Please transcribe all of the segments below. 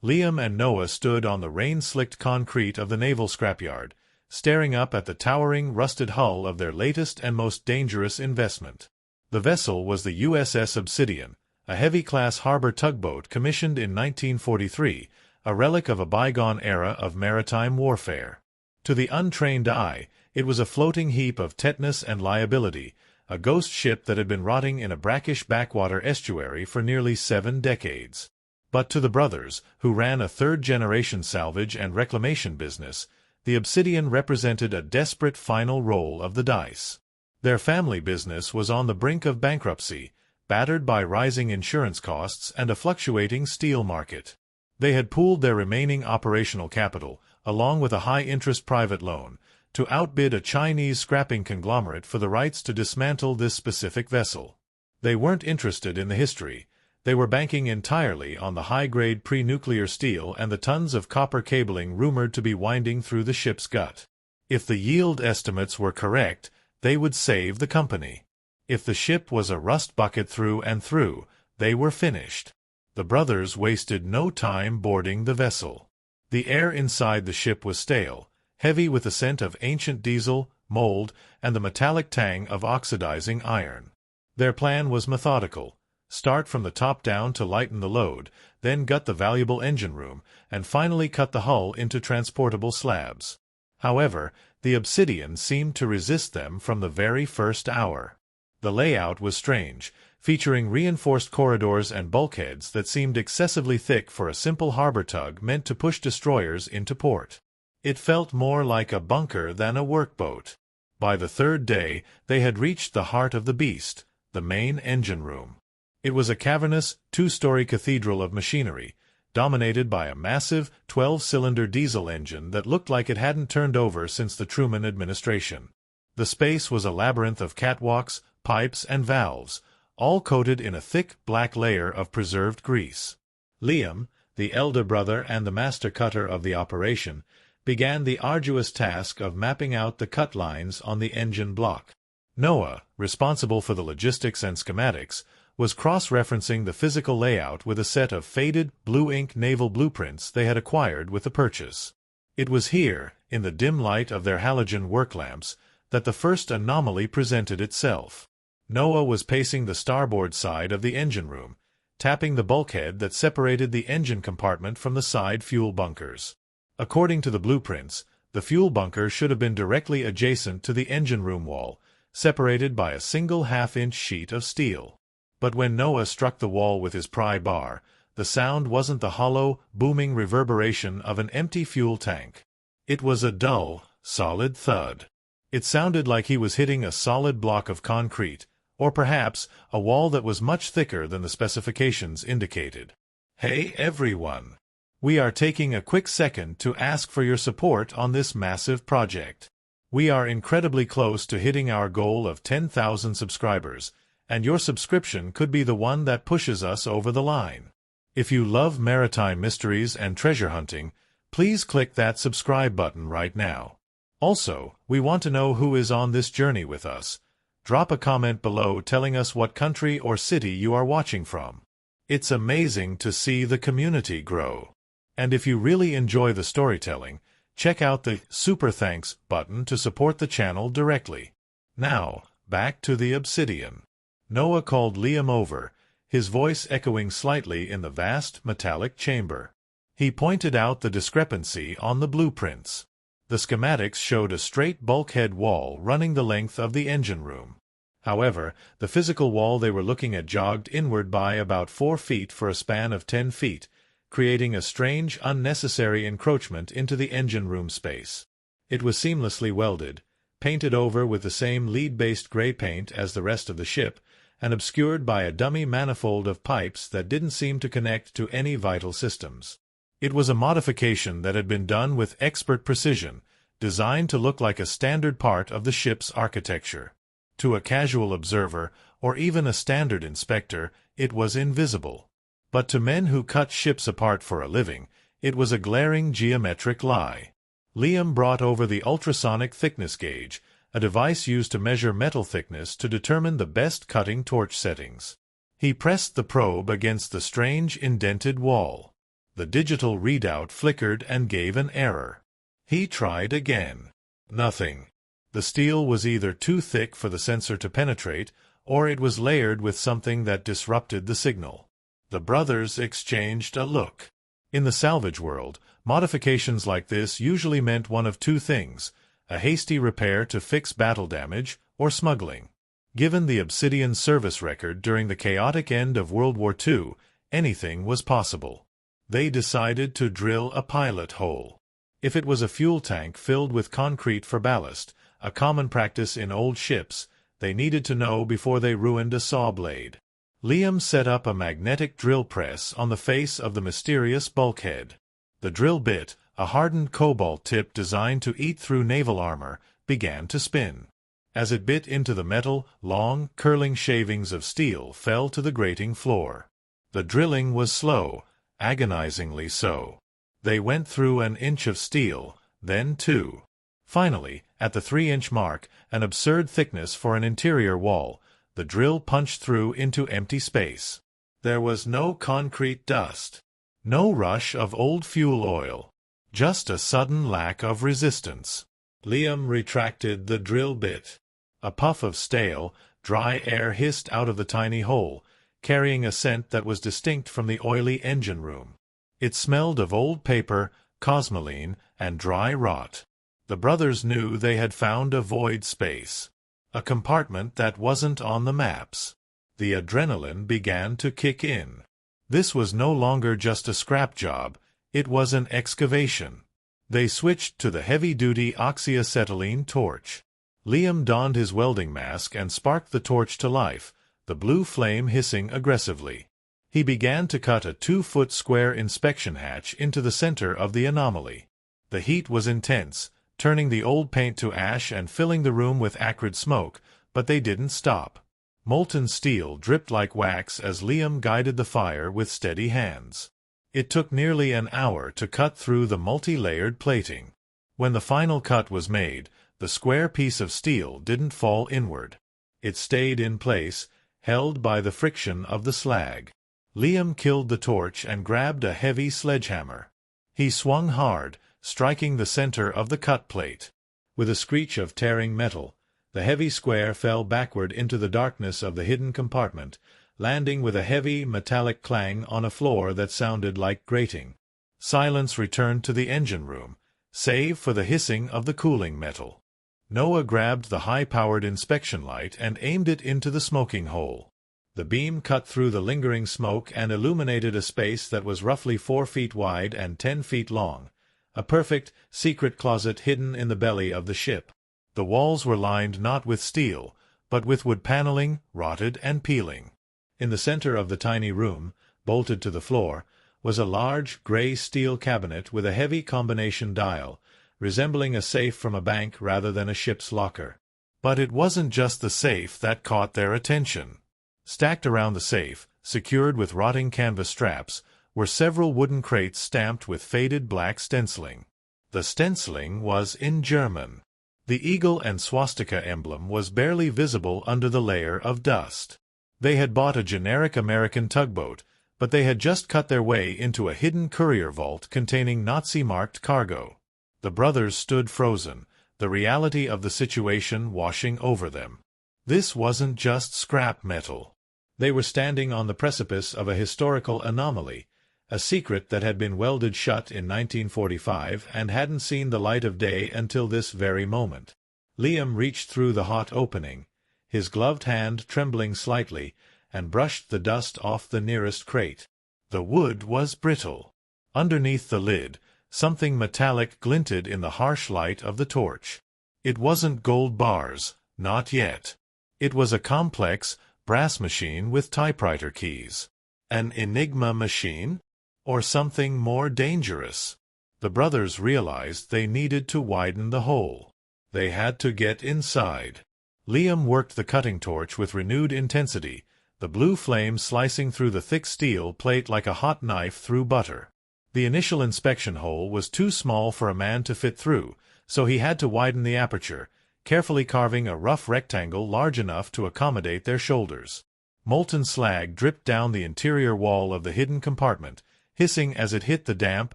Liam and Noah stood on the rain-slicked concrete of the naval scrapyard, staring up at the towering, rusted hull of their latest and most dangerous investment. The vessel was the USS Obsidian, a heavy-class harbor tugboat commissioned in 1943, a relic of a bygone era of maritime warfare. To the untrained eye, it was a floating heap of tetanus and liability, a ghost ship that had been rotting in a brackish backwater estuary for nearly 7 decades. But to the brothers, who ran a third-generation salvage and reclamation business, the Obsidian represented a desperate final roll of the dice. Their family business was on the brink of bankruptcy, battered by rising insurance costs and a fluctuating steel market. They had pooled their remaining operational capital, along with a high-interest private loan, to outbid a Chinese scrapping conglomerate for the rights to dismantle this specific vessel. They weren't interested in the history. They were banking entirely on the high-grade pre-nuclear steel and the tons of copper cabling rumored to be winding through the ship's gut. If the yield estimates were correct, they would save the company. If the ship was a rust bucket through and through, they were finished. The brothers wasted no time boarding the vessel. The air inside the ship was stale, heavy with the scent of ancient diesel, mold, and the metallic tang of oxidizing iron. Their plan was methodical. Start from the top down to lighten the load, then gut the valuable engine room, and finally cut the hull into transportable slabs. However, the Obsidian seemed to resist them from the very first hour. The layout was strange, featuring reinforced corridors and bulkheads that seemed excessively thick for a simple harbor tug meant to push destroyers into port. It felt more like a bunker than a workboat. By the third day, they had reached the heart of the beast, the main engine room. It was a cavernous, 2-story cathedral of machinery, dominated by a massive, 12-cylinder diesel engine that looked like it hadn't turned over since the Truman administration. The space was a labyrinth of catwalks, pipes, and valves, all coated in a thick, black layer of preserved grease. Liam, the elder brother and the master cutter of the operation, began the arduous task of mapping out the cut lines on the engine block. Noah, responsible for the logistics and schematics, was cross-referencing the physical layout with a set of faded, blue-ink naval blueprints they had acquired with the purchase. It was here, in the dim light of their halogen work lamps, that the first anomaly presented itself. Noah was pacing the starboard side of the engine room, tapping the bulkhead that separated the engine compartment from the side fuel bunkers. According to the blueprints, the fuel bunker should have been directly adjacent to the engine room wall, separated by a single half-inch sheet of steel. But when Noah struck the wall with his pry bar, the sound wasn't the hollow, booming reverberation of an empty fuel tank. It was a dull, solid thud. It sounded like he was hitting a solid block of concrete, or perhaps a wall that was much thicker than the specifications indicated. Hey everyone! We are taking a quick second to ask for your support on this massive project. We are incredibly close to hitting our goal of 10,000 subscribers, and your subscription could be the one that pushes us over the line. If you love maritime mysteries and treasure hunting, please click that subscribe button right now. Also, we want to know who is on this journey with us. Drop a comment below telling us what country or city you are watching from. It's amazing to see the community grow. And if you really enjoy the storytelling, check out the Super Thanks button to support the channel directly. Now, back to the Obsidian. Noah called Liam over, his voice echoing slightly in the vast metallic chamber. He pointed out the discrepancy on the blueprints. The schematics showed a straight bulkhead wall running the length of the engine room. However, the physical wall they were looking at jogged inward by about 4 feet for a span of 10 feet, creating a strange, unnecessary encroachment into the engine room space. It was seamlessly welded, painted over with the same lead-based gray paint as the rest of the ship, and obscured by a dummy manifold of pipes that didn't seem to connect to any vital systems. It was a modification that had been done with expert precision, designed to look like a standard part of the ship's architecture. To a casual observer, or even a standard inspector, it was invisible. But to men who cut ships apart for a living, it was a glaring geometric lie. Liam brought over the ultrasonic thickness gauge, a device used to measure metal thickness to determine the best cutting torch settings. He pressed the probe against the strange indented wall. The digital readout flickered and gave an error. He tried again. Nothing. The steel was either too thick for the sensor to penetrate, or it was layered with something that disrupted the signal. The brothers exchanged a look. In the salvage world, modifications like this usually meant one of two things: a hasty repair to fix battle damage, or smuggling. Given the Obsidian's service record during the chaotic end of World War II, anything was possible. They decided to drill a pilot hole. If it was a fuel tank filled with concrete for ballast, a common practice in old ships, they needed to know before they ruined a saw blade. Liam set up a magnetic drill press on the face of the mysterious bulkhead. The drill bit, a hardened cobalt tip designed to eat through naval armor, began to spin. As it bit into the metal, long, curling shavings of steel fell to the grating floor. The drilling was slow, agonizingly so. They went through an inch of steel, then two. Finally, at the 3-inch mark, an absurd thickness for an interior wall, the drill punched through into empty space. There was no concrete dust, no rush of old fuel oil, just a sudden lack of resistance. Liam retracted the drill bit. A puff of stale, dry air hissed out of the tiny hole, carrying a scent that was distinct from the oily engine room. It smelled of old paper, cosmoline, and dry rot. The brothers knew they had found a void space, a compartment that wasn't on the maps. The adrenaline began to kick in. This was no longer just a scrap job, it was an excavation. They switched to the heavy-duty oxyacetylene torch. Liam donned his welding mask and sparked the torch to life, the blue flame hissing aggressively. He began to cut a 2-foot square inspection hatch into the center of the anomaly. The heat was intense, turning the old paint to ash and filling the room with acrid smoke, but they didn't stop. Molten steel dripped like wax as Liam guided the fire with steady hands. It took nearly an hour to cut through the multi-layered plating. When the final cut was made, the square piece of steel didn't fall inward. It stayed in place, held by the friction of the slag. Liam killed the torch and grabbed a heavy sledgehammer. He swung hard, striking the center of the cut plate. With a screech of tearing metal, the heavy square fell backward into the darkness of the hidden compartment, landing with a heavy, metallic clang on a floor that sounded like grating. Silence returned to the engine room, save for the hissing of the cooling metal. Noah grabbed the high-powered inspection light and aimed it into the smoking hole. The beam cut through the lingering smoke and illuminated a space that was roughly 4 feet wide and 10 feet long, a perfect, secret closet hidden in the belly of the ship. The walls were lined not with steel, but with wood paneling, rotted and peeling. In the center of the tiny room, bolted to the floor, was a large, gray steel cabinet with a heavy combination dial, resembling a safe from a bank rather than a ship's locker. But it wasn't just the safe that caught their attention. Stacked around the safe, secured with rotting canvas straps, were several wooden crates stamped with faded black stenciling. The stenciling was in German. The eagle and swastika emblem was barely visible under the layer of dust. They had bought a generic American tugboat, but they had just cut their way into a hidden courier vault containing Nazi-marked cargo. The brothers stood frozen, the reality of the situation washing over them. This wasn't just scrap metal. They were standing on the precipice of a historical anomaly, a secret that had been welded shut in 1945 and hadn't seen the light of day until this very moment. Liam reached through the hot opening, his gloved hand trembling slightly, and brushed the dust off the nearest crate. The wood was brittle. Underneath the lid, something metallic glinted in the harsh light of the torch. It wasn't gold bars, not yet. It was a complex, brass machine with typewriter keys. An Enigma machine? Or something more dangerous? The brothers realized they needed to widen the hole. They had to get inside. Liam worked the cutting torch with renewed intensity, the blue flame slicing through the thick steel plate like a hot knife through butter. The initial inspection hole was too small for a man to fit through, so he had to widen the aperture, carefully carving a rough rectangle large enough to accommodate their shoulders. Molten slag dripped down the interior wall of the hidden compartment, hissing as it hit the damp,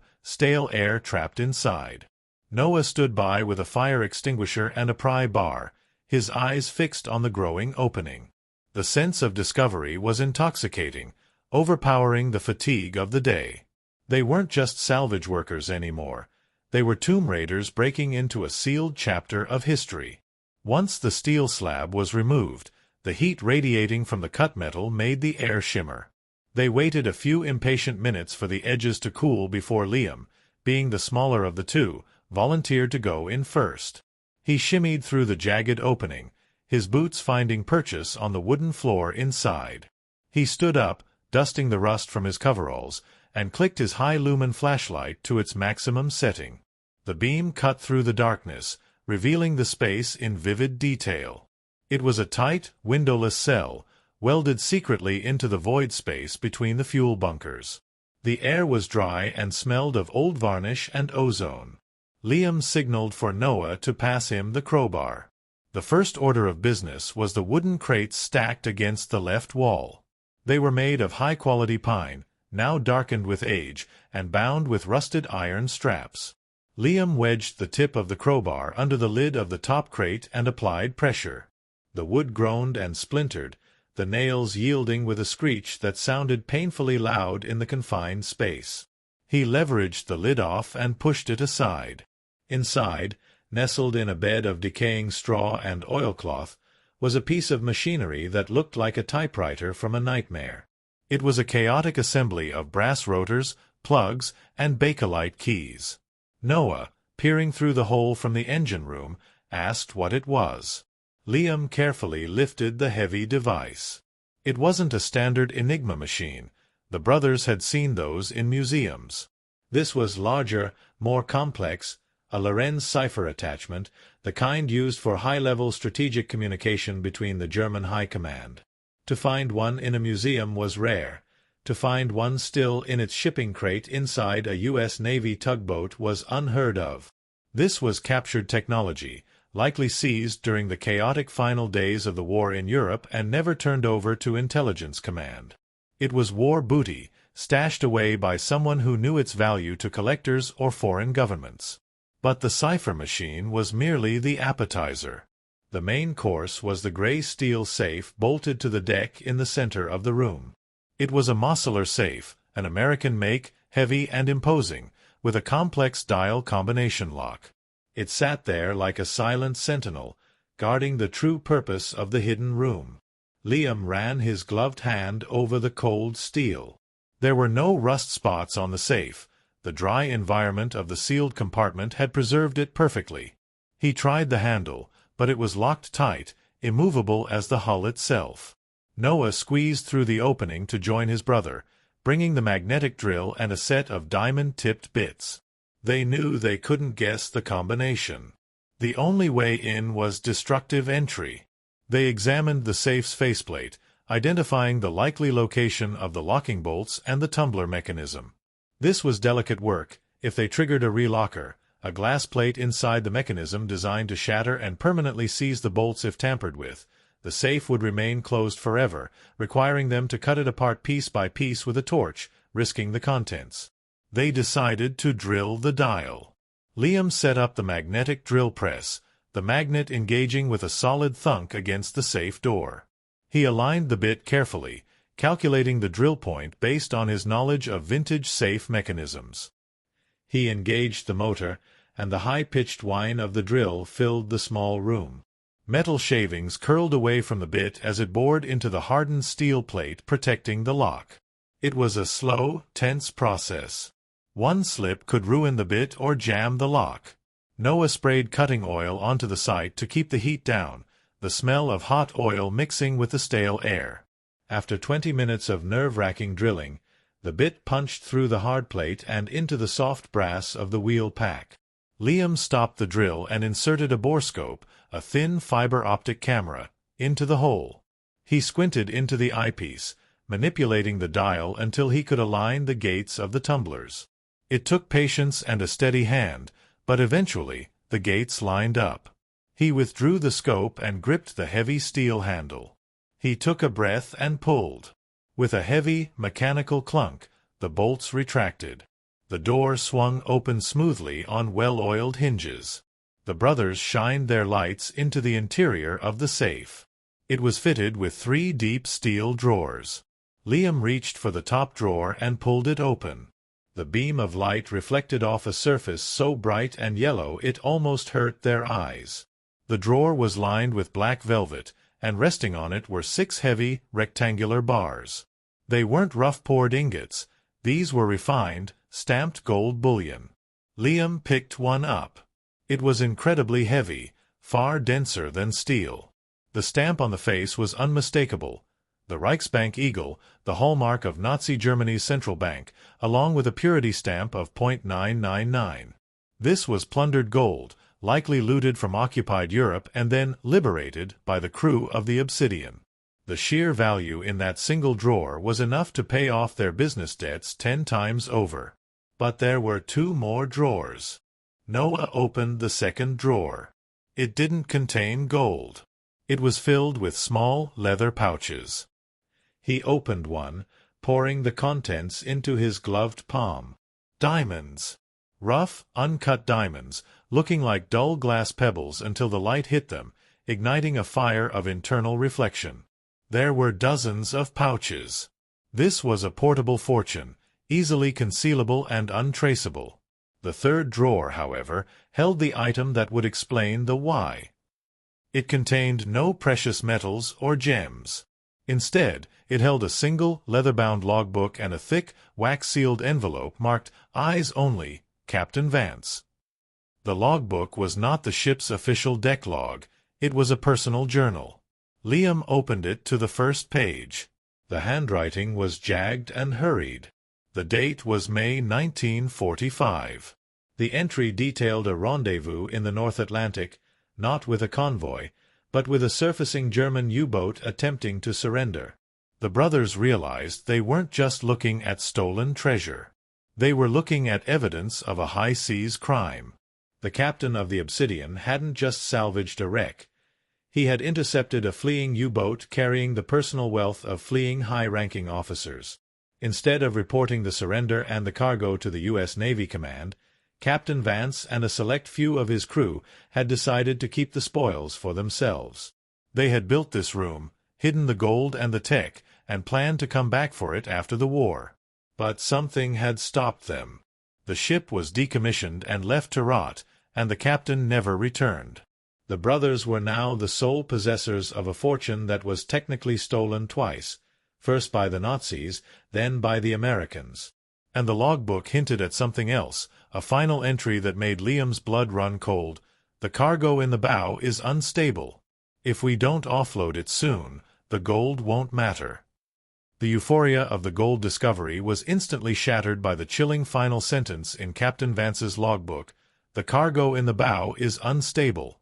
stale air trapped inside. Noah stood by with a fire extinguisher and a pry bar, his eyes fixed on the growing opening. The sense of discovery was intoxicating, overpowering the fatigue of the day. They weren't just salvage workers anymore. They were tomb raiders breaking into a sealed chapter of history. Once the steel slab was removed, the heat radiating from the cut metal made the air shimmer. They waited a few impatient minutes for the edges to cool before Liam, being the smaller of the two, volunteered to go in first. He shimmied through the jagged opening, his boots finding purchase on the wooden floor inside. He stood up, dusting the rust from his coveralls, and clicked his high-lumen flashlight to its maximum setting. The beam cut through the darkness, revealing the space in vivid detail. It was a tight, windowless cell, welded secretly into the void space between the fuel bunkers. The air was dry and smelled of old varnish and ozone. Liam signaled for Noah to pass him the crowbar. The first order of business was the wooden crates stacked against the left wall. They were made of high-quality pine, now darkened with age, and bound with rusted iron straps. Liam wedged the tip of the crowbar under the lid of the top crate and applied pressure. The wood groaned and splintered, the nails yielding with a screech that sounded painfully loud in the confined space. He leveraged the lid off and pushed it aside. Inside, nestled in a bed of decaying straw and oilcloth, was a piece of machinery that looked like a typewriter from a nightmare. It was a chaotic assembly of brass rotors, plugs, and Bakelite keys. Noah, peering through the hole from the engine room, asked what it was. Liam carefully lifted the heavy device. It wasn't a standard Enigma machine. The brothers had seen those in museums. This was larger, more complex, a Lorenz cipher attachment, the kind used for high-level strategic communication between the German High Command. To find one in a museum was rare. To find one still in its shipping crate inside a U.S. Navy tugboat was unheard of. This was captured technology, likely seized during the chaotic final days of the war in Europe and never turned over to Intelligence Command. It was war booty, stashed away by someone who knew its value to collectors or foreign governments. But the cipher machine was merely the appetizer. The main course was the gray steel safe bolted to the deck in the center of the room. It was a Mosseler safe, an American make, heavy and imposing, with a complex dial combination lock. It sat there like a silent sentinel, guarding the true purpose of the hidden room. Liam ran his gloved hand over the cold steel. There were no rust spots on the safe. The dry environment of the sealed compartment had preserved it perfectly. He tried the handle, but it was locked tight, immovable as the hull itself. Noah squeezed through the opening to join his brother, bringing the magnetic drill and a set of diamond-tipped bits. They knew they couldn't guess the combination. The only way in was destructive entry. They examined the safe's faceplate, identifying the likely location of the locking bolts and the tumbler mechanism. This was delicate work. If they triggered a relocker, a glass plate inside the mechanism designed to shatter and permanently seize the bolts if tampered with, the safe would remain closed forever, requiring them to cut it apart piece by piece with a torch, risking the contents. They decided to drill the dial. Liam set up the magnetic drill press, the magnet engaging with a solid thunk against the safe door. He aligned the bit carefully, calculating the drill point based on his knowledge of vintage safe mechanisms. He engaged the motor, and the high-pitched whine of the drill filled the small room. Metal shavings curled away from the bit as it bored into the hardened steel plate protecting the lock. It was a slow, tense process. One slip could ruin the bit or jam the lock. Noah sprayed cutting oil onto the site to keep the heat down, the smell of hot oil mixing with the stale air. After 20 minutes of nerve-wracking drilling, the bit punched through the hard plate and into the soft brass of the wheel pack. Liam stopped the drill and inserted a borescope, a thin fiber-optic camera, into the hole. He squinted into the eyepiece, manipulating the dial until he could align the gates of the tumblers. It took patience and a steady hand, but eventually the gates lined up. He withdrew the scope and gripped the heavy steel handle. He took a breath and pulled. With a heavy, mechanical clunk, The bolts retracted. The door swung open smoothly on well-oiled hinges. The brothers shined their lights into the interior of the safe. It was fitted with 3 deep steel drawers. Liam reached for the top drawer and pulled it open. The beam of light reflected off a surface so bright and yellow it almost hurt their eyes. The drawer was lined with black velvet, and resting on it were 6 heavy, rectangular bars. They weren't rough-poured ingots. These were refined, stamped gold bullion. Liam picked one up. It was incredibly heavy, far denser than steel. The stamp on the face was unmistakable. The Reichsbank eagle, the hallmark of Nazi Germany's central bank, along with a purity stamp of .999. This was plundered gold, likely looted from occupied Europe and then liberated by the crew of the Obsidian. The sheer value in that single drawer was enough to pay off their business debts 10 times over. But there were 2 more drawers. Noah opened the second drawer. It didn't contain gold. It was filled with small leather pouches. He opened one, pouring the contents into his gloved palm. Diamonds. Rough, uncut diamonds, looking like dull glass pebbles until the light hit them, igniting a fire of internal reflection. There were dozens of pouches. This was a portable fortune, easily concealable and untraceable. The third drawer, however, held the item that would explain the why. It contained no precious metals or gems. Instead, it held a single, leather-bound logbook and a thick, wax-sealed envelope marked "Eyes Only, Captain Vance." The logbook was not the ship's official deck log. It was a personal journal. Liam opened it to the first page. The handwriting was jagged and hurried. The date was May 1945. The entry detailed a rendezvous in the North Atlantic, not with a convoy, but with a surfacing German U-boat attempting to surrender. The brothers realized they weren't just looking at stolen treasure. They were looking at evidence of a high-seas crime. The captain of the Obsidian hadn't just salvaged a wreck. He had intercepted a fleeing U-boat carrying the personal wealth of fleeing high-ranking officers. Instead of reporting the surrender and the cargo to the U.S. Navy Command, Captain Vance and a select few of his crew had decided to keep the spoils for themselves. They had built this room, hidden the gold and the tech, and planned to come back for it after the war. But something had stopped them. The ship was decommissioned and left to rot, and the captain never returned. The brothers were now the sole possessors of a fortune that was technically stolen twice, first by the Nazis, then by the Americans. And the logbook hinted at something else, a final entry that made Liam's blood run cold. The cargo in the bow is unstable. If we don't offload it soon, the gold won't matter. The euphoria of the gold discovery was instantly shattered by the chilling final sentence in Captain Vance's logbook: "The cargo in the bow is unstable."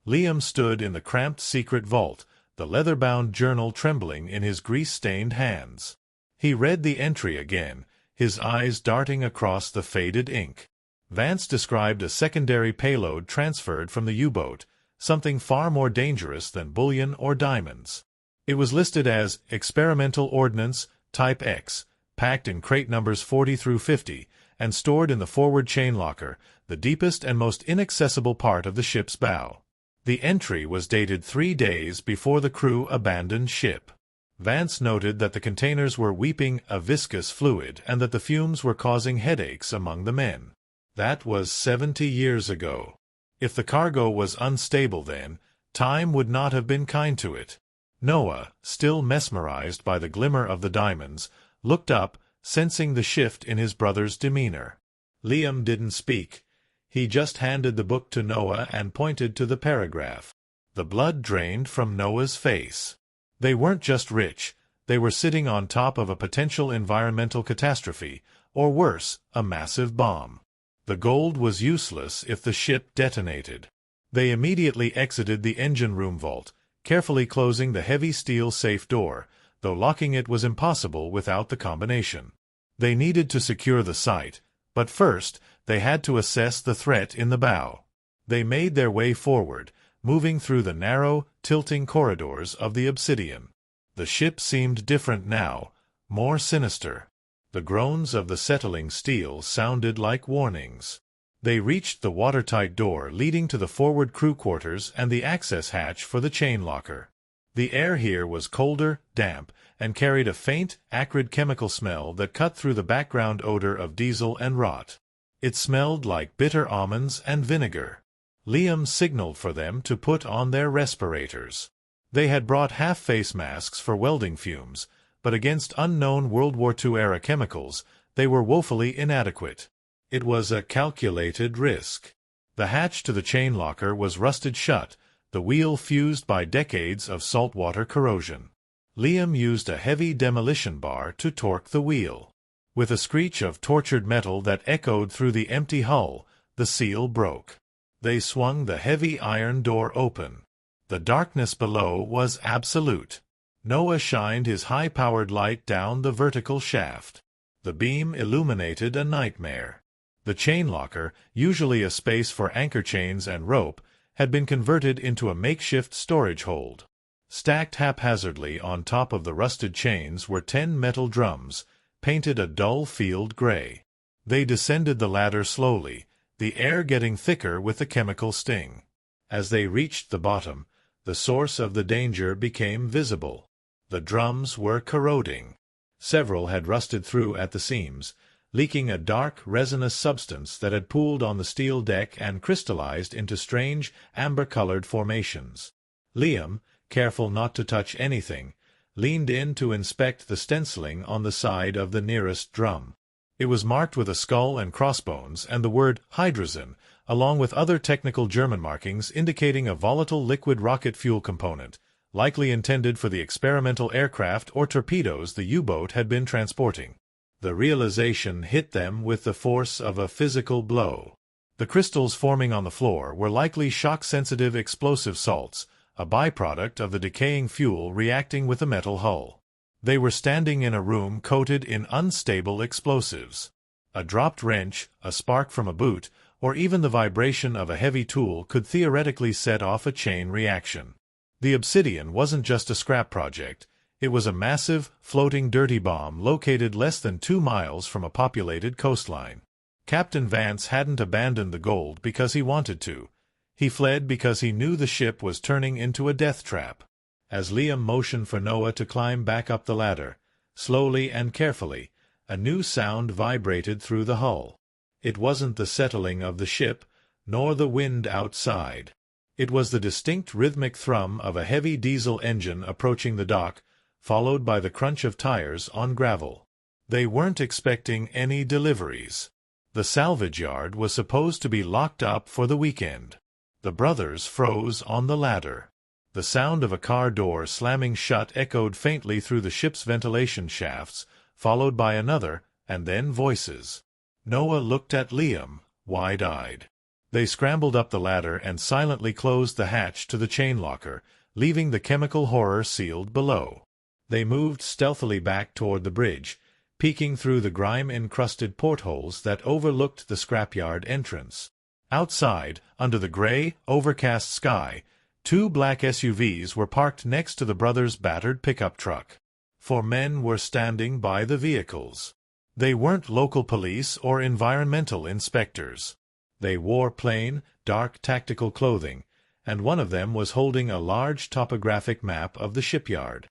Liam stood in the cramped secret vault, the leather-bound journal trembling in his grease-stained hands. He read the entry again, his eyes darting across the faded ink. Vance described a secondary payload transferred from the U-boat, something far more dangerous than bullion or diamonds. It was listed as experimental ordnance Type X, packed in crate numbers 40 through 50, and stored in the forward chain locker, the deepest and most inaccessible part of the ship's bow. The entry was dated 3 days before the crew abandoned ship. Vance noted that the containers were weeping a viscous fluid and that the fumes were causing headaches among the men. That was 70 years ago. If the cargo was unstable then, time would not have been kind to it. Noah, still mesmerized by the glimmer of the diamonds, looked up, sensing the shift in his brother's demeanor. Liam didn't speak. He just handed the book to Noah and pointed to the paragraph. The blood drained from Noah's face. They weren't just rich, they were sitting on top of a potential environmental catastrophe, or worse, a massive bomb. The gold was useless if the ship detonated. They immediately exited the engine room vault, carefully closing the heavy steel safe door, though locking it was impossible without the combination. They needed to secure the site, but first they had to assess the threat in the bow. They made their way forward, moving through the narrow, tilting corridors of the Obsidian. The ship seemed different now, more sinister. The groans of the settling steel sounded like warnings. They reached the watertight door leading to the forward crew quarters and the access hatch for the chain locker. The air here was colder, damp, and carried a faint, acrid chemical smell that cut through the background odor of diesel and rot. It smelled like bitter almonds and vinegar. Liam signaled for them to put on their respirators. They had brought half-face masks for welding fumes, but against unknown World War II-era chemicals, they were woefully inadequate. It was a calculated risk. The hatch to the chain locker was rusted shut, the wheel fused by decades of saltwater corrosion. Liam used a heavy demolition bar to torque the wheel. With a screech of tortured metal that echoed through the empty hull, the seal broke. They swung the heavy iron door open. The darkness below was absolute. Noah shined his high-powered light down the vertical shaft. The beam illuminated a nightmare. The chain locker, usually a space for anchor chains and rope, had been converted into a makeshift storage hold. Stacked haphazardly on top of the rusted chains were 10 metal drums, painted a dull field gray. They descended the ladder slowly, the air getting thicker with the chemical sting. As they reached the bottom, the source of the danger became visible. The drums were corroding. Several had rusted through at the seams, leaking a dark, resinous substance that had pooled on the steel deck and crystallized into strange, amber-colored formations. Liam, careful not to touch anything, leaned in to inspect the stenciling on the side of the nearest drum. It was marked with a skull and crossbones and the word hydrazine, along with other technical German markings indicating a volatile liquid rocket fuel component, likely intended for the experimental aircraft or torpedoes the U-boat had been transporting. The realization hit them with the force of a physical blow. The crystals forming on the floor were likely shock-sensitive explosive salts, a byproduct of the decaying fuel reacting with the metal hull. They were standing in a room coated in unstable explosives. A dropped wrench, a spark from a boot, or even the vibration of a heavy tool could theoretically set off a chain reaction. The Obsidian wasn't just a scrap project. It was a massive, floating dirty bomb located less than 2 miles from a populated coastline. Captain Vance hadn't abandoned the gold because he wanted to. He fled because he knew the ship was turning into a death trap. As Liam motioned for Noah to climb back up the ladder, slowly and carefully, a new sound vibrated through the hull. It wasn't the settling of the ship, nor the wind outside. It was the distinct rhythmic thrum of a heavy diesel engine approaching the dock, followed by the crunch of tires on gravel. They weren't expecting any deliveries. The salvage yard was supposed to be locked up for the weekend. The brothers froze on the ladder. The sound of a car door slamming shut echoed faintly through the ship's ventilation shafts, followed by another, and then voices. Noah looked at Liam, wide-eyed. They scrambled up the ladder and silently closed the hatch to the chain locker, leaving the chemical horror sealed below. They moved stealthily back toward the bridge, peeking through the grime-encrusted portholes that overlooked the scrapyard entrance. Outside, under the gray, overcast sky, 2 black SUVs were parked next to the brothers' battered pickup truck. 4 men were standing by the vehicles. They weren't local police or environmental inspectors. They wore plain, dark tactical clothing, and one of them was holding a large topographic map of the shipyard.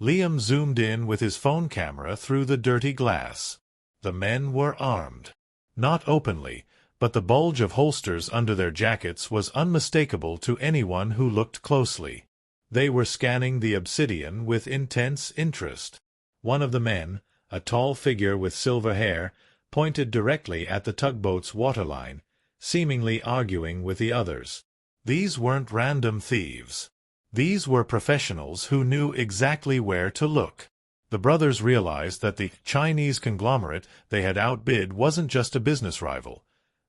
Liam zoomed in with his phone camera through the dirty glass. The men were armed. Not openly, but the bulge of holsters under their jackets was unmistakable to anyone who looked closely. They were scanning the Obsidian with intense interest. One of the men, a tall figure with silver hair, pointed directly at the tugboat's waterline, seemingly arguing with the others. These weren't random thieves. These were professionals who knew exactly where to look. The brothers realized that the Chinese conglomerate they had outbid wasn't just a business rival.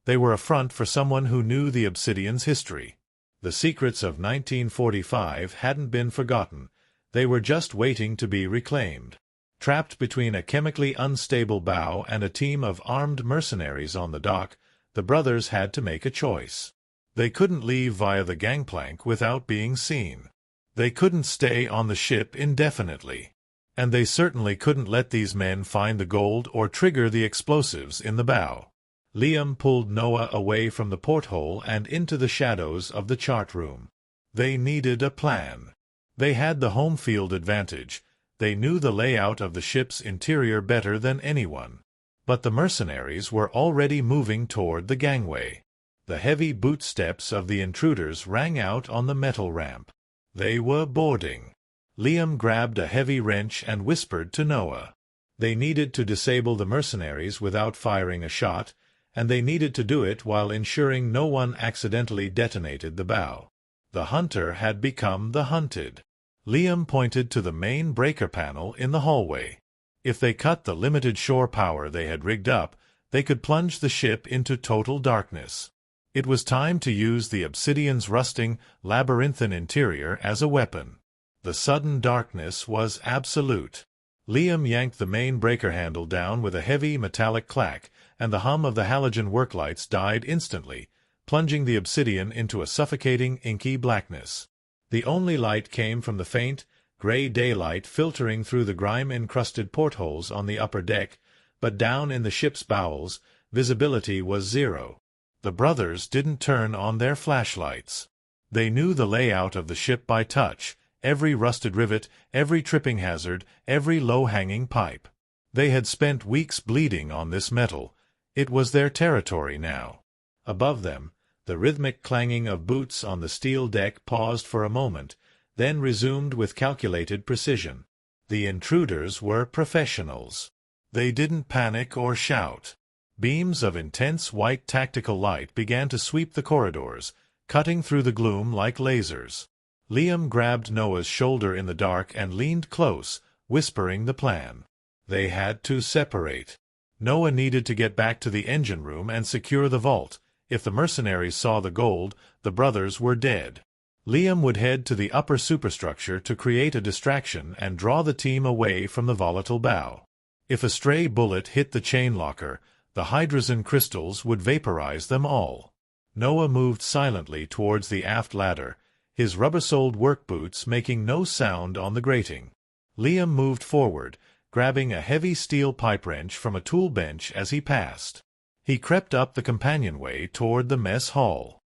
They were a front for someone who knew the Obsidian's history. The secrets of 1945 hadn't been forgotten. They were just waiting to be reclaimed. Trapped between a chemically unstable bow and a team of armed mercenaries on the dock, the brothers had to make a choice. They couldn't leave via the gangplank without being seen. They couldn't stay on the ship indefinitely. And they certainly couldn't let these men find the gold or trigger the explosives in the bow. Liam pulled Noah away from the porthole and into the shadows of the chart room. They needed a plan. They had the home field advantage. They knew the layout of the ship's interior better than anyone. But the mercenaries were already moving toward the gangway. The heavy boot steps of the intruders rang out on the metal ramp. They were boarding. Liam grabbed a heavy wrench and whispered to Noah. They needed to disable the mercenaries without firing a shot, and they needed to do it while ensuring no one accidentally detonated the bow. The hunter had become the hunted. Liam pointed to the main breaker panel in the hallway. If they cut the limited shore power they had rigged up, they could plunge the ship into total darkness. It was time to use the Obsidian's rusting, labyrinthine interior as a weapon. The sudden darkness was absolute. Liam yanked the main breaker handle down with a heavy metallic clack, and the hum of the halogen worklights died instantly, plunging the Obsidian into a suffocating, inky blackness. The only light came from the faint, gray daylight filtering through the grime-encrusted portholes on the upper deck, but down in the ship's bowels, visibility was zero. The brothers didn't turn on their flashlights. They knew the layout of the ship by touch, every rusted rivet, every tripping hazard, every low-hanging pipe. They had spent weeks bleeding on this metal. It was their territory now. Above them, the rhythmic clanging of boots on the steel deck paused for a moment, then resumed with calculated precision. The intruders were professionals. They didn't panic or shout. Beams of intense white tactical light began to sweep the corridors, cutting through the gloom like lasers. Liam grabbed Noah's shoulder in the dark and leaned close, whispering the plan. They had to separate. Noah needed to get back to the engine room and secure the vault. If the mercenaries saw the gold, the brothers were dead. Liam would head to the upper superstructure to create a distraction and draw the team away from the volatile bow. If a stray bullet hit the chain locker, the hydrogen crystals would vaporize them all. Noah moved silently towards the aft ladder, his rubber-soled work boots making no sound on the grating. Liam moved forward, grabbing a heavy steel pipe wrench from a tool bench as he passed. He crept up the companionway toward the mess hall.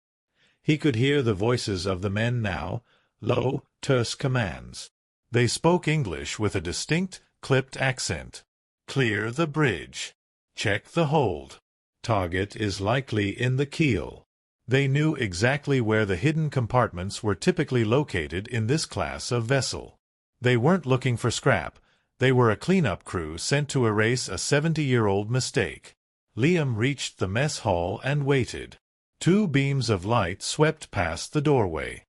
He could hear the voices of the men now, low, terse commands. They spoke English with a distinct, clipped accent. "Clear the bridge. Check the hold. Target is likely in the keel." They knew exactly where the hidden compartments were typically located in this class of vessel. They weren't looking for scrap. They were a cleanup crew sent to erase a 70-year-old mistake. Liam reached the mess hall and waited. Two beams of light swept past the doorway.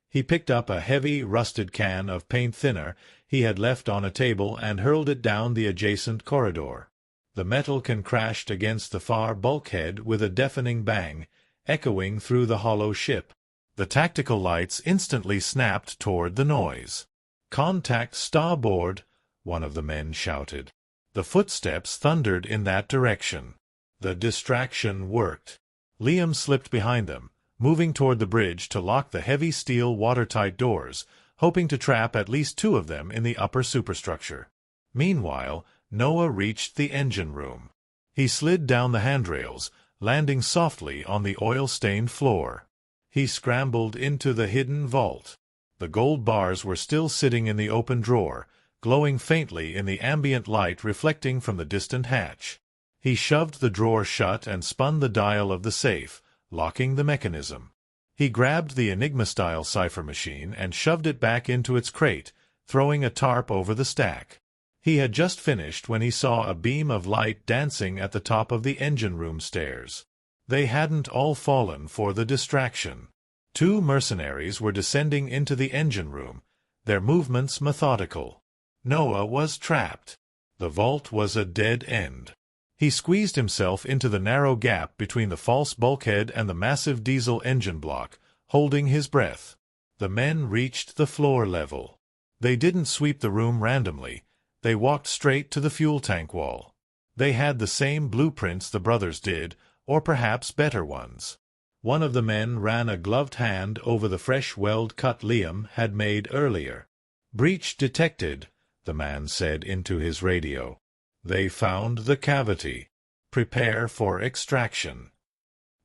He picked up a heavy, rusted can of paint thinner he had left on a table and hurled it down the adjacent corridor. The metal can crashed against the far bulkhead with a deafening bang, echoing through the hollow ship. The tactical lights instantly snapped toward the noise. "Contact starboard," one of the men shouted. The footsteps thundered in that direction. The distraction worked. Liam slipped behind them, moving toward the bridge to lock the heavy steel watertight doors, hoping to trap at least two of them in the upper superstructure. Meanwhile, Noah reached the engine room. He slid down the handrails, landing softly on the oil-stained floor. He scrambled into the hidden vault. The gold bars were still sitting in the open drawer, glowing faintly in the ambient light reflecting from the distant hatch. He shoved the drawer shut and spun the dial of the safe, locking the mechanism. He grabbed the Enigma-style cipher machine and shoved it back into its crate, throwing a tarp over the stack. He had just finished when he saw a beam of light dancing at the top of the engine room stairs. They hadn't all fallen for the distraction. Two mercenaries were descending into the engine room, their movements methodical. Noah was trapped. The vault was a dead end. He squeezed himself into the narrow gap between the false bulkhead and the massive diesel engine block, holding his breath. The men reached the floor level. They didn't sweep the room randomly. They walked straight to the fuel tank wall. They had the same blueprints the brothers did, or perhaps better ones. One of the men ran a gloved hand over the fresh weld cut Liam had made earlier. "Breach detected," the man said into his radio. "They found the cavity. Prepare for extraction."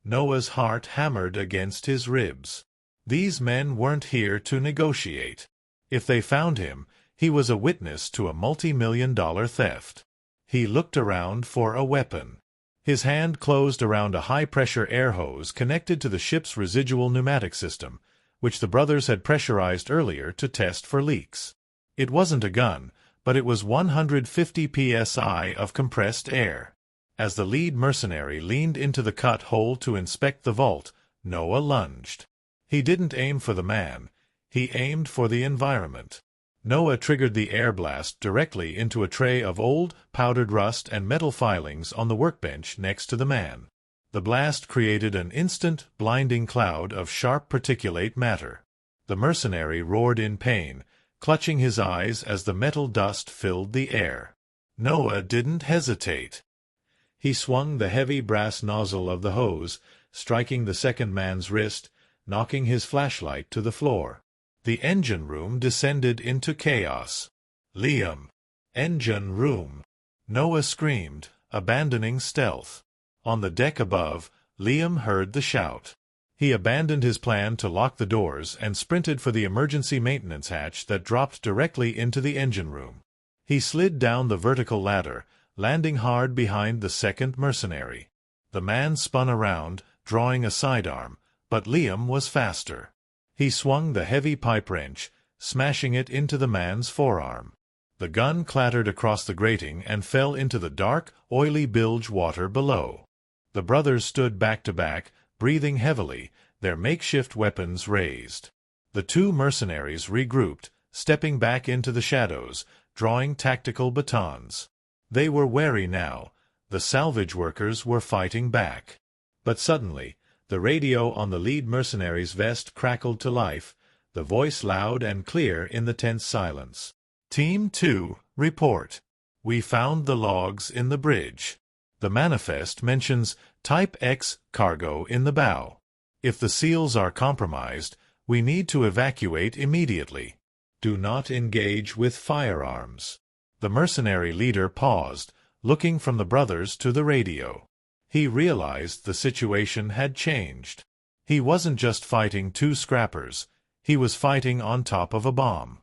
Noah's heart hammered against his ribs. These men weren't here to negotiate. If they found him, he was a witness to a multi-million-dollar theft. He looked around for a weapon. His hand closed around a high-pressure air hose connected to the ship's residual pneumatic system, which the brothers had pressurized earlier to test for leaks. It wasn't a gun, but it was 150 psi of compressed air. As the lead mercenary leaned into the cut hole to inspect the vault, Noah lunged. He didn't aim for the man. He aimed for the environment. Noah triggered the air blast directly into a tray of old, powdered rust and metal filings on the workbench next to the man. The blast created an instant, blinding cloud of sharp particulate matter. The mercenary roared in pain, clutching his eyes as the metal dust filled the air. Noah didn't hesitate. He swung the heavy brass nozzle of the hose, striking the second man's wrist, knocking his flashlight to the floor. The engine room descended into chaos. "Liam!" "Engine room!" Noah screamed, abandoning stealth. On the deck above, Liam heard the shout. He abandoned his plan to lock the doors and sprinted for the emergency maintenance hatch that dropped directly into the engine room. He slid down the vertical ladder, landing hard behind the second mercenary. The man spun around, drawing a sidearm, but Liam was faster. He swung the heavy pipe wrench, smashing it into the man's forearm. The gun clattered across the grating and fell into the dark, oily bilge water below. The brothers stood back to back, breathing heavily, their makeshift weapons raised. The two mercenaries regrouped, stepping back into the shadows, drawing tactical batons. They were wary now. The salvage workers were fighting back. But suddenly, the radio on the lead mercenary's vest crackled to life, the voice loud and clear in the tense silence. "Team 2, report. We found the logs in the bridge. The manifest mentions Type X cargo in the bow. If the seals are compromised, we need to evacuate immediately. Do not engage with firearms." The mercenary leader paused, looking from the brothers to the radio. He realized the situation had changed. He wasn't just fighting two scrappers. He was fighting on top of a bomb.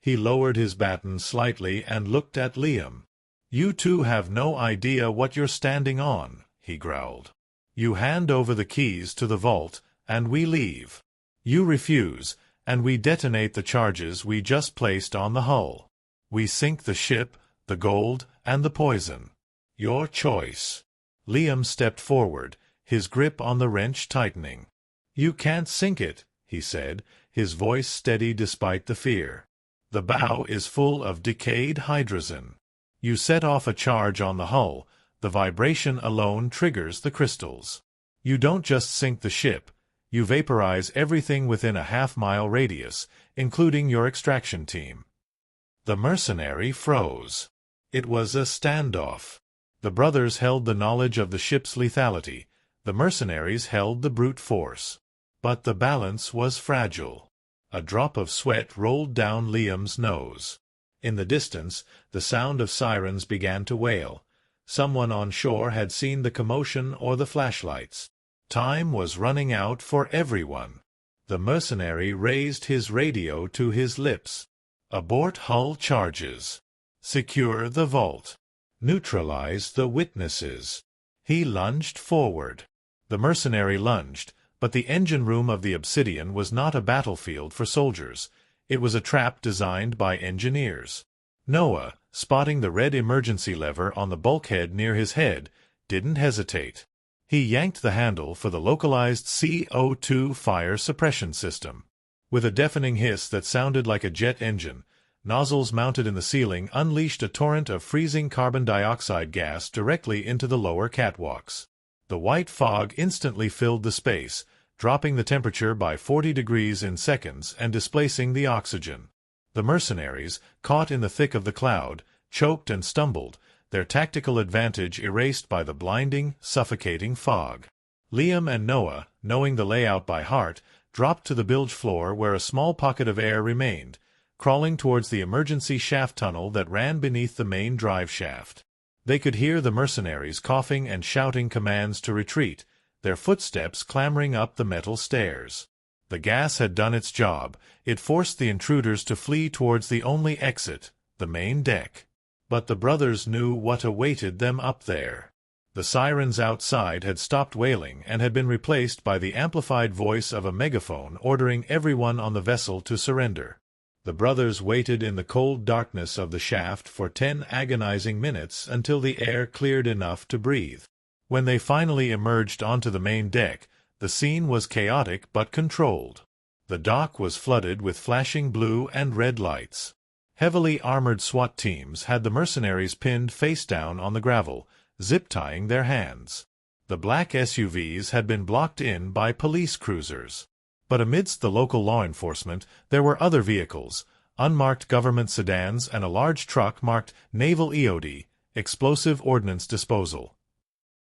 He lowered his baton slightly and looked at Liam. "You two have no idea what you're standing on," he growled. "You hand over the keys to the vault, and we leave. You refuse, and we detonate the charges we just placed on the hull. We sink the ship, the gold, and the poison. Your choice." Liam stepped forward, his grip on the wrench tightening. "You can't sink it," he said, his voice steady despite the fear. "The bow is full of decayed hydrogen. You set off a charge on the hull, the vibration alone triggers the crystals. You don't just sink the ship, you vaporize everything within a half-mile radius, including your extraction team." The mercenary froze. It was a standoff. The brothers held the knowledge of the ship's lethality. The mercenaries held the brute force. But the balance was fragile. A drop of sweat rolled down Liam's nose. In the distance, the sound of sirens began to wail. Someone on shore had seen the commotion or the flashlights. Time was running out for everyone. The mercenary raised his radio to his lips. "Abort hull charges. Secure the vault. Neutralize the witnesses." He lunged forward. The mercenary lunged, but the engine room of the Obsidian was not a battlefield for soldiers. It was a trap designed by engineers. Noah, spotting the red emergency lever on the bulkhead near his head, didn't hesitate. He yanked the handle for the localized CO2 fire suppression system. With a deafening hiss that sounded like a jet engine, nozzles mounted in the ceiling unleashed a torrent of freezing carbon dioxide gas directly into the lower catwalks. The white fog instantly filled the space, dropping the temperature by 40 degrees in seconds and displacing the oxygen. The mercenaries, caught in the thick of the cloud, choked and stumbled, their tactical advantage erased by the blinding, suffocating fog. Liam and Noah, knowing the layout by heart, dropped to the bilge floor where a small pocket of air remained, crawling towards the emergency shaft tunnel that ran beneath the main drive shaft. They could hear the mercenaries coughing and shouting commands to retreat, their footsteps clambering up the metal stairs. The gas had done its job. It forced the intruders to flee towards the only exit, the main deck. But the brothers knew what awaited them up there. The sirens outside had stopped wailing and had been replaced by the amplified voice of a megaphone ordering everyone on the vessel to surrender. The brothers waited in the cold darkness of the shaft for 10 agonizing minutes until the air cleared enough to breathe. When they finally emerged onto the main deck, the scene was chaotic but controlled. The dock was flooded with flashing blue and red lights. Heavily armored SWAT teams had the mercenaries pinned face down on the gravel, zip-tying their hands. The black SUVs had been blocked in by police cruisers. But amidst the local law enforcement, there were other vehicles, unmarked government sedans and a large truck marked Naval EOD, Explosive Ordnance Disposal.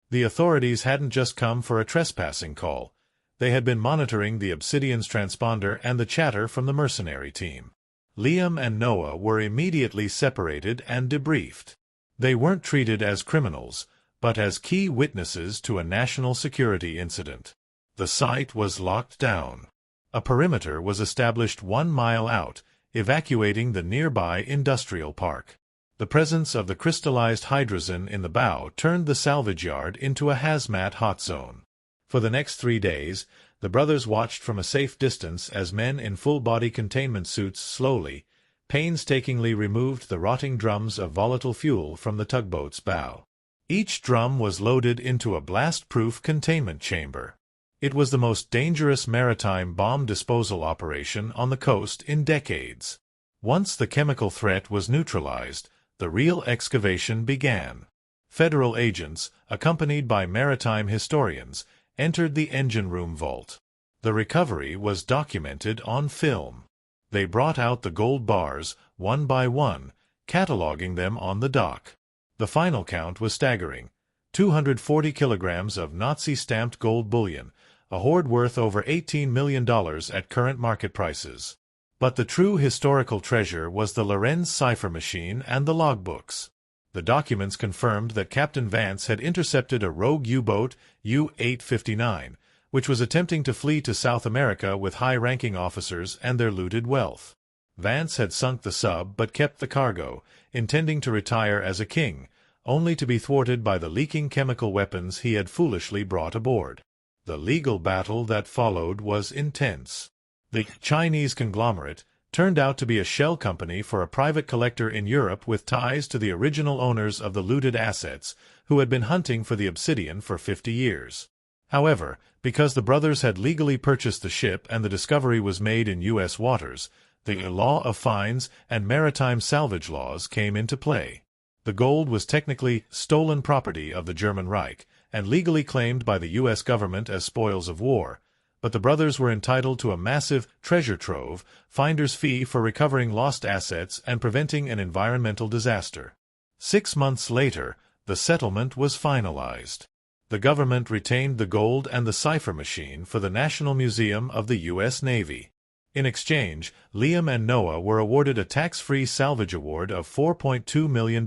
The authorities hadn't just come for a trespassing call. They had been monitoring the Obsidian's transponder and the chatter from the mercenary team. Liam and Noah were immediately separated and debriefed. They weren't treated as criminals, but as key witnesses to a national security incident. The site was locked down. A perimeter was established 1 mile out, evacuating the nearby industrial park. The presence of the crystallized hydrogen in the bow turned the salvage yard into a hazmat hot zone. For the next 3 days, the brothers watched from a safe distance as men in full-body containment suits slowly, painstakingly removed the rotting drums of volatile fuel from the tugboat's bow. Each drum was loaded into a blast-proof containment chamber. It was the most dangerous maritime bomb disposal operation on the coast in decades. Once the chemical threat was neutralized, the real excavation began. Federal agents, accompanied by maritime historians, entered the engine room vault. The recovery was documented on film. They brought out the gold bars, one by one, cataloging them on the dock. The final count was staggering: 240 kilograms of Nazi-stamped gold bullion, a hoard worth over $18 million at current market prices. But the true historical treasure was the Lorenz cipher machine and the logbooks. The documents confirmed that Captain Vance had intercepted a rogue U-boat, U-859, which was attempting to flee to South America with high-ranking officers and their looted wealth. Vance had sunk the sub but kept the cargo, intending to retire as a king, only to be thwarted by the leaking chemical weapons he had foolishly brought aboard. The legal battle that followed was intense. The Chinese conglomerate turned out to be a shell company for a private collector in Europe with ties to the original owners of the looted assets, who had been hunting for the Obsidian for 50 years. However, because the brothers had legally purchased the ship and the discovery was made in U.S. waters, the law of fines and maritime salvage laws came into play. The gold was technically stolen property of the German Reich and legally claimed by the U.S. government as spoils of war, but the brothers were entitled to a massive treasure trove, finder's fee for recovering lost assets and preventing an environmental disaster. 6 months later, the settlement was finalized. The government retained the gold and the cipher machine for the National Museum of the U.S. Navy. In exchange, Liam and Noah were awarded a tax-free salvage award of $4.2 million,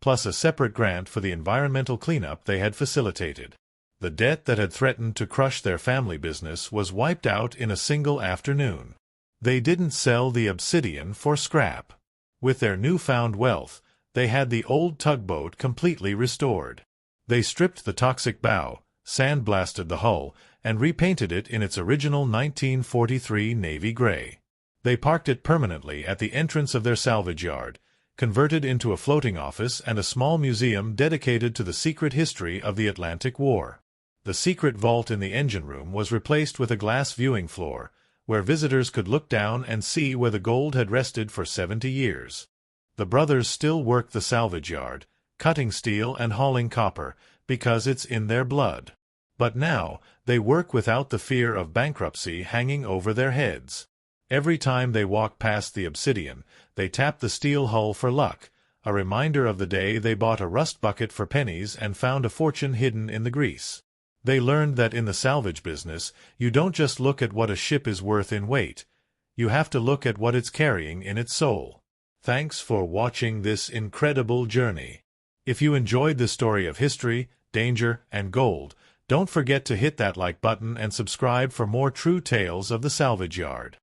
plus a separate grant for the environmental cleanup they had facilitated. The debt that had threatened to crush their family business was wiped out in a single afternoon. They didn't sell the Obsidian for scrap. With their newfound wealth, they had the old tugboat completely restored. They stripped the toxic bow, sandblasted the hull, and repainted it in its original 1943 navy gray. They parked it permanently at the entrance of their salvage yard, converted into a floating office and a small museum dedicated to the secret history of the Atlantic War. The secret vault in the engine room was replaced with a glass viewing floor, where visitors could look down and see where the gold had rested for 70 years. The brothers still work the salvage yard, cutting steel and hauling copper, because it's in their blood. But now, they work without the fear of bankruptcy hanging over their heads. Every time they walk past the Obsidian, they tap the steel hull for luck, a reminder of the day they bought a rust bucket for pennies and found a fortune hidden in the grease. They learned that in the salvage business, you don't just look at what a ship is worth in weight. you have to look at what it's carrying in its soul. Thanks for watching this incredible journey. If you enjoyed this story of history, danger, and gold, don't forget to hit that like button and subscribe for more true tales of the salvage yard.